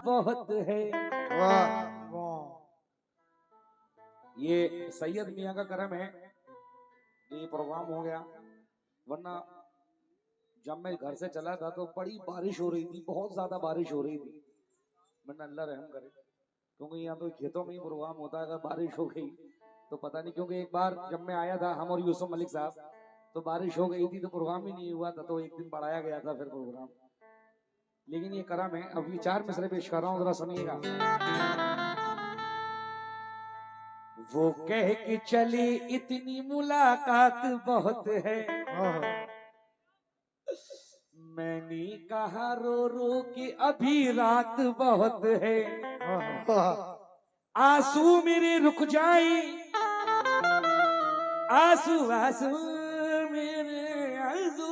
बहुत है। वाह ये सैयद मियाँ का करम है, ये प्रोग्राम हो गया, वरना जब मैं घर से चला था तो बड़ी बारिश हो रही थी, बहुत ज्यादा बारिश हो रही थी। वरना अल्लाह रहम करे, क्योंकि यहाँ तो खेतों में ही प्रोग्राम होता है। अगर बारिश हो गई तो पता नहीं, क्योंकि एक बार जब मैं आया था, हम और यूसुफ मलिक साहब, तो बारिश हो गई थी तो प्रोग्राम ही नहीं हुआ था, तो एक दिन बढ़ाया गया था फिर प्रोग्राम। लेकिन ये करम है। अब विचार मिसरे पेश कर रहा हूँ, जरा सुनिएगा। वो कह के चले इतनी मुलाकात बहुत है, मैंने कहा रो रो के अभी रात बहुत है। आंसू मेरे रुक जाए, आंसू आंसू मेरे आंसू,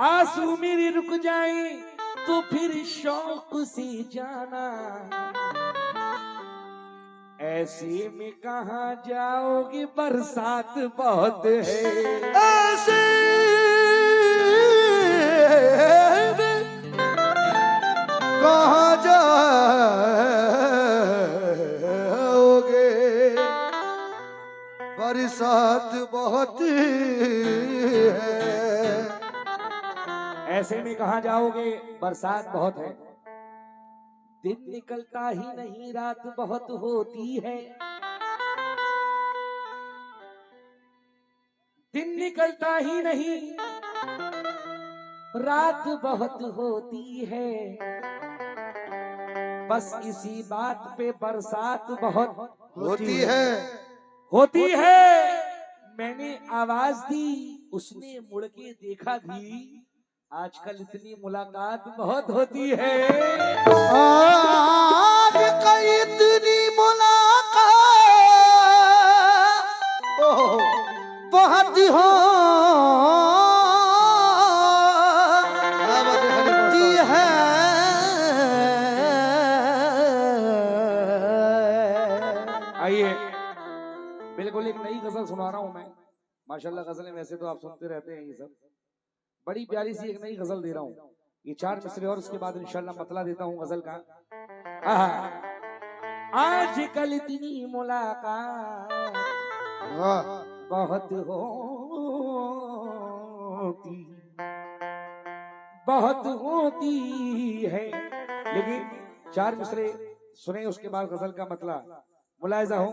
आंसू मेरे रुक जाए तो फिर शौक से जाना, ऐसे में कहाँ जाओगे बरसात बहुत है। ऐसे कहाँ जाओगे बरसात बहुत है। ऐसे में कहाँ जाओगे बरसात बहुत है। दिन निकलता ही नहीं रात बहुत होती है, दिन निकलता ही नहीं रात बहुत होती है। बस इसी बात पे बरसात बहुत होती है। होती है। मैंने आवाज दी, उसने मुड़ के देखा भी, आजकल इतनी मुलाकात बहुत होती है। आजकल इतनी मुलाकात बहुत होती है। आइए, बिल्कुल एक नई गजल सुना रहा हूं मैं। माशाल्लाह गजलें वैसे तो आप सुनते रहते हैं, ये सब बड़ी प्यारी सी एक नई गजल दे रहा हूँ। ये 4 मिसरे और उसके बाद इंशाल्लाह मतला देता हूँ गजल का। आजकल इतनी मुलाकात बहुत होती है। लेकिन 4 मिसरे सुने, उसके बाद गजल का मतला मुलायजा हो।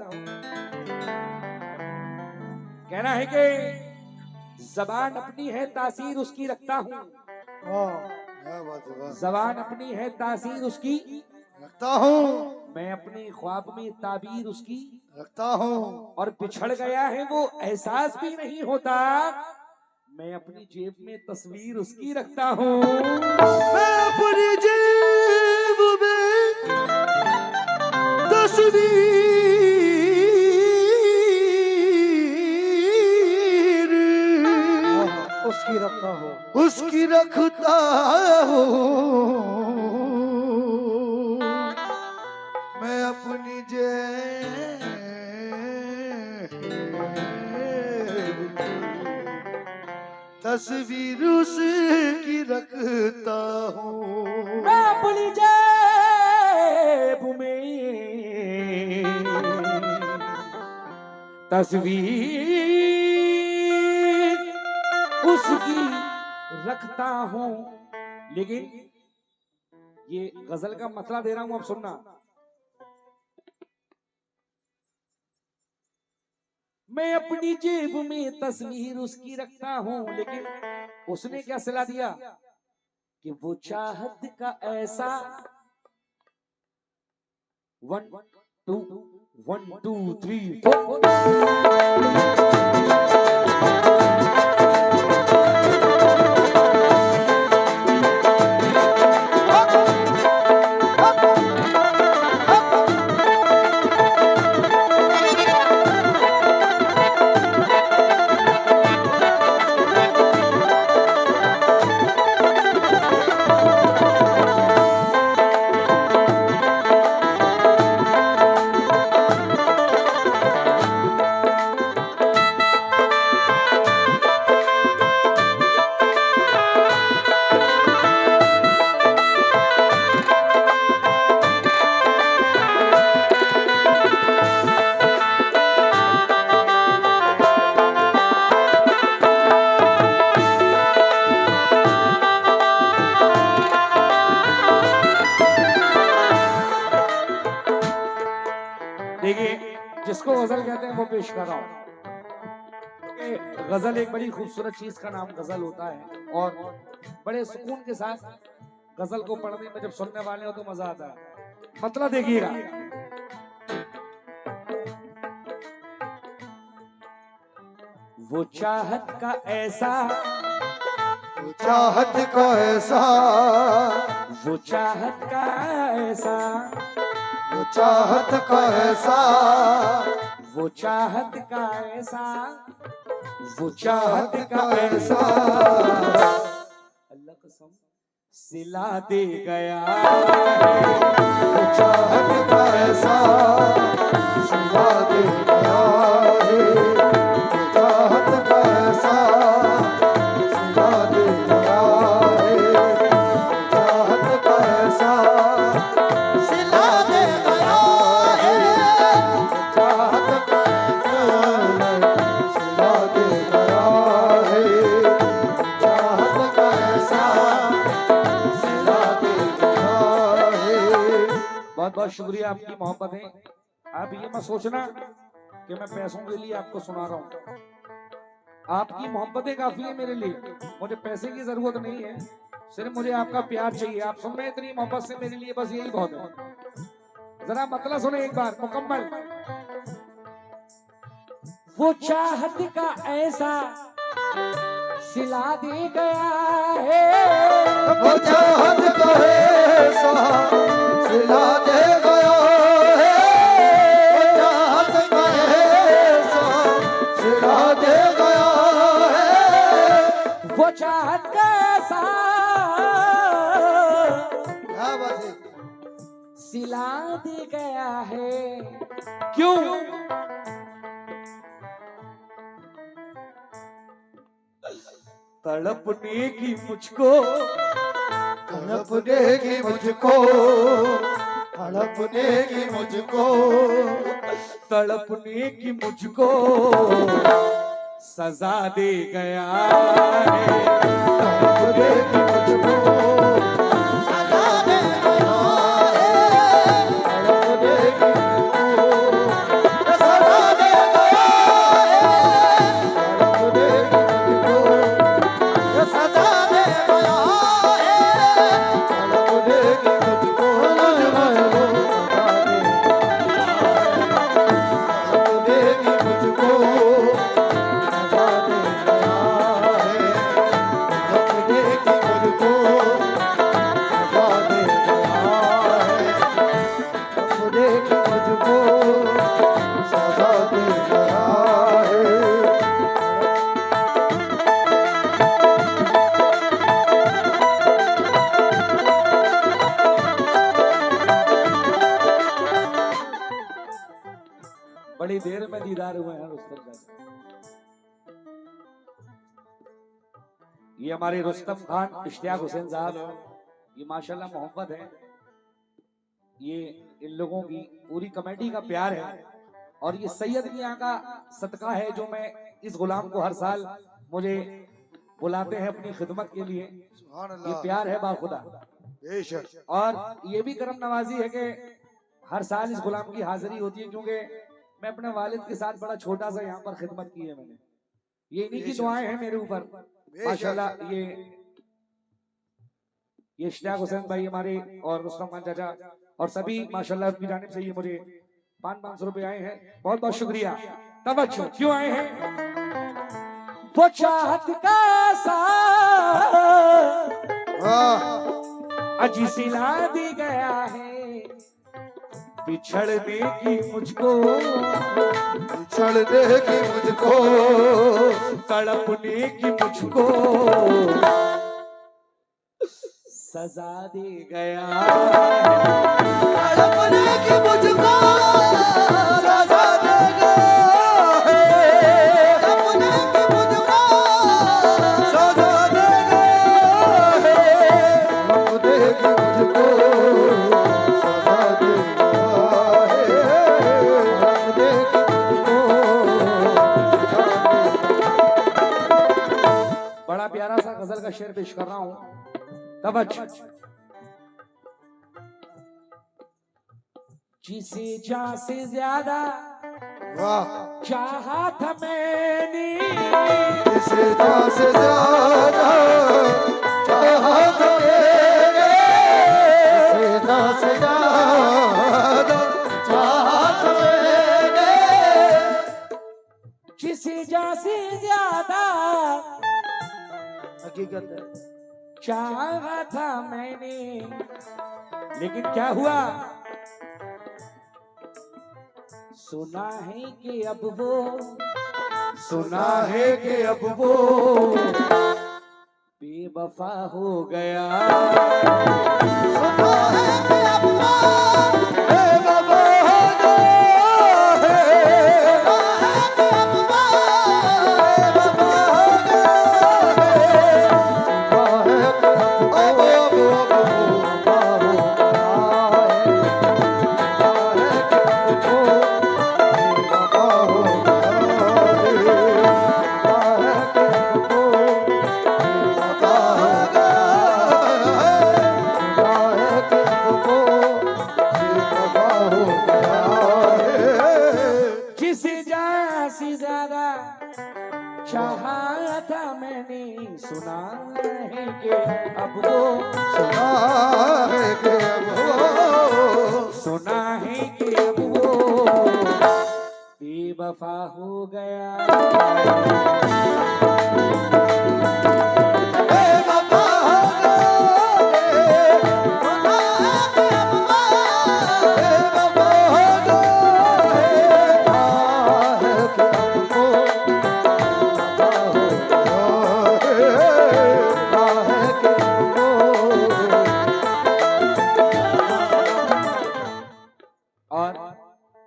कहना है कि जबान अपनी है तासीर उसकी रखता हूँ, जबान अपनी है तासीर उसकी रखता हूँ, मैं अपने ख्वाब में ताबीर उसकी रखता हूँ। और बिछड़ गया है वो एहसास भी नहीं होता, मैं अपनी जेब में तस्वीर उसकी रखता हूँ। मैं अपनी जेब में तस्वीर उसकी रखता हूँ, उसकी रखता हूँ। मैं अपनी जेब तस्वीर उसकी रखता हूँ। मैं अपनी जेब में तस्वीर उसकी रखता हूँ। लेकिन ये गजल का मतला दे रहा हूं, अब सुनना। मैं अपनी जेब में तस्वीर उसकी रखता हूं, लेकिन उसने क्या सलाह दिया कि वो चाहत का ऐसा 1 2 1 2 3 4 गजल कहते हैं वो पेश कर रहा हूँ। गजल एक बड़ी खूबसूरत चीज का नाम गजल होता है और बड़े सुकून के साथ गजल को पढ़ने में जब सुनने वाले हो तो मजा आता है। मतलब देखिएगा, वो चाहत का ऐसा, वो चाहत का ऐसा, वो चाहत का ऐसा, वो चाहत का ऐसा, वो चाहत का ऐसा, वो चाहत का ऐसा, अल्लाह कसम सिला दे गया है। वो चाहत का ऐसा सिला दे गया है। वो चाहत का ऐसा सिला दे गया है। वो चाहत का ऐसा सिला दे गया है। वो चाहत का ऐसा सिला दे गया है। वो चाहत का ऐसा सिला दे गया है। बहुत बहुत शुक्रिया आपकी मोहब्बत है। आप ये मत सोचना कि मैं पैसों के लिए आपको सुना रहा हूँ। आपकी मोहब्बतें काफी है मेरे लिए, मुझे पैसे की जरूरत नहीं है, सिर्फ मुझे आपका प्यार चाहिए। आप सुन रहे हैं इतनी मोहब्बत से, मेरे लिए बस यही बहुत है। जरा मतलब सुने एक बार मुकम्मल। वो चाहत का ऐसा सिला दे गया है। वो चाहत का ऐसा सिला दे गया है। वो चाहत का ऐसा सिला दे गया है। वो चाहत का ऐसा क्या बात है? सिला दे गया है। क्यों? तड़पने की मुझको, तड़प देगी मुझको, तड़प देगी मुझको, तड़पने की मुझको सजा दे गया है। तड़प देगी मुझको सजा दे गया है। तड़प देगी मुझको सजा दे गया है। तड़प देगी मुझको सजा दे गया है। तड़प देगी मुझको सजा दे गया है। तड़प देगी मुझको सजा दे गया है। तड़प देगी मुझको सजा दे गया है। तड़प देगी मुझको सजा दे गया है। बड़ी देर में दीदार हुए हैं रुस्तम का। ये हमारे रुस्तम खान इश्तियाक हुसैन साहब, ये माशाल्लाह मोहब्बत है, ये इन लोगों की पूरी कमेटी का प्यार है और ये सैयद मियां का सदका है जो मैं इस गुलाम को हर साल मुझे बुलाते हैं अपनी खिदमत के लिए। सुभान ये अल्लाह। प्यार है बाखुदा। बेशक। और ये भी करम नवाजी है कि हर साल इस गुलाम की हाजिरी होती है, क्योंकि मैं अपने वालिद के साथ बड़ा छोटा सा यहाँ पर खिदमत की है मैंने। ये इन्हीं की दुआएं हैं मेरे ऊपर माशाल्लाह। ये इश्तियाक हुसैन भाई हमारे और रुस्तम खान चाचा और सभी माशाल्लाह की जानिब से ये मुझे 500 रुपए आए हैं। बहुत बहुत शुक्रिया। तवज्जो क्यों आए हैं? वो चाहत का सा अजी सिला दी गया है। बिछड़ने की मुझको, बिछड़ने की मुझको, तड़पने की मुझको सजा दे गया। तड़पने की मुझको सजा दे गया है। तड़पने की मुझको सजा दे गया है। तड़पने की मुझको सजा दे गया है। तड़पने की मुझको बड़ा प्यारा सा गजल का शेर पेश कर रहा हूँ। तवज्जो। जिसे जान से ज्यादा वाह चाहा था मैंने सीधा से ज्यादा चाहा था मैंने सीधा से ज्यादा चाहा था मैंने जिसे जा से ज्यादा हकीकत है चाहा था मैंने, लेकिन क्या हुआ? सुना है कि अब वो, सुना है कि अब वो बेवफा हो गया। सुना है कि अब वो बेवफा हो गया है। सुना है कि अब वो बेवफा हो गया है। सुना है कि अब वो बेवफा हो चाहा था मैंने, सुना है कि अब वो, सुना है कि अब वो सुना है कि अब वो बेवफा हो गया। बेवफा हो गया। सुना है कि अब वो बेवफा हो गया है कि अब वो और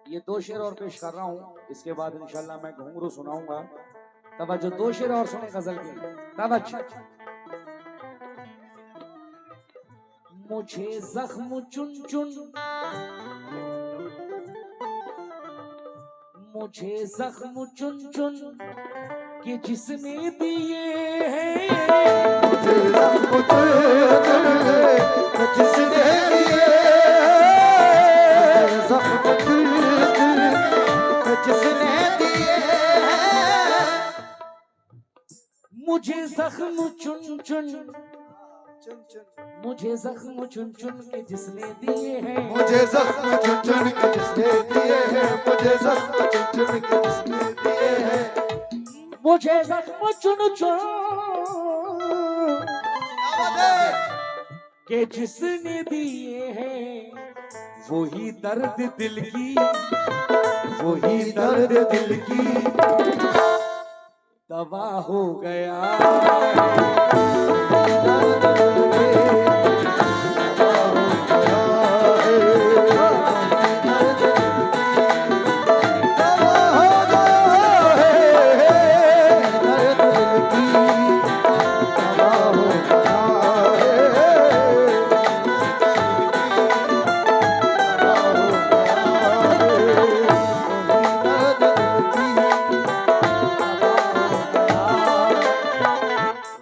ये दो शेर और पेश कर रहा हूँ, इसके बाद इंशाल्लाह मैं घुंघरू सुनाऊंगा। तवज्जो, दो शेर और सुने गजल के। तवज्जो। मुझे जख्म चुन चुन, मुझे जख्म चुन चुन कि जिसने दिए हैं, मुझे जख्म चुन चुन के जिसने दिए, जख्म चुन चुन के जिसने दिए, मुझे जख्म चुन चुन, चुन चुन मुझे जख्म चुन चुन के जिसने दिए हैं, मुझे जख्म चुन चुन के जिसने दिए हैं, मुझे जख्म चुन चुन के जिसने दिए हैं, मुझे जख्म चुन चुन के जिसने दिए हैं, वही दर्द दिल की, वही दर्द दिल की दवा हो गया।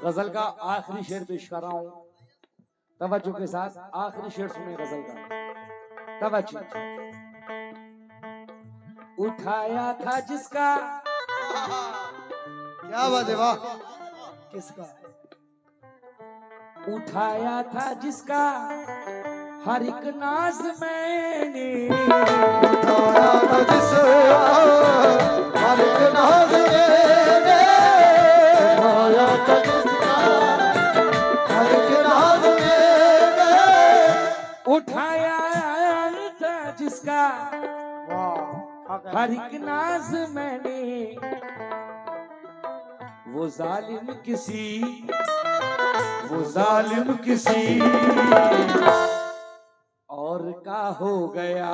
गजल का आखिरी शेर पेश कर रहा हूं, तवज्जो के साथ। आखिरी शेर सुने गजल का, तवज्जो। उठाया था जिसका, क्या बात है, वाह। किसका उठाया था जिसका हर एक नाज मैंने, उठाया था जिसका हर एक नाज मैंने, उठाया था जिसका हर एक नाज मैंने, उठाया था जिसका हर एक नाज मैंने, वो जालिम किसी, वो जालिम किसी और का हो गया।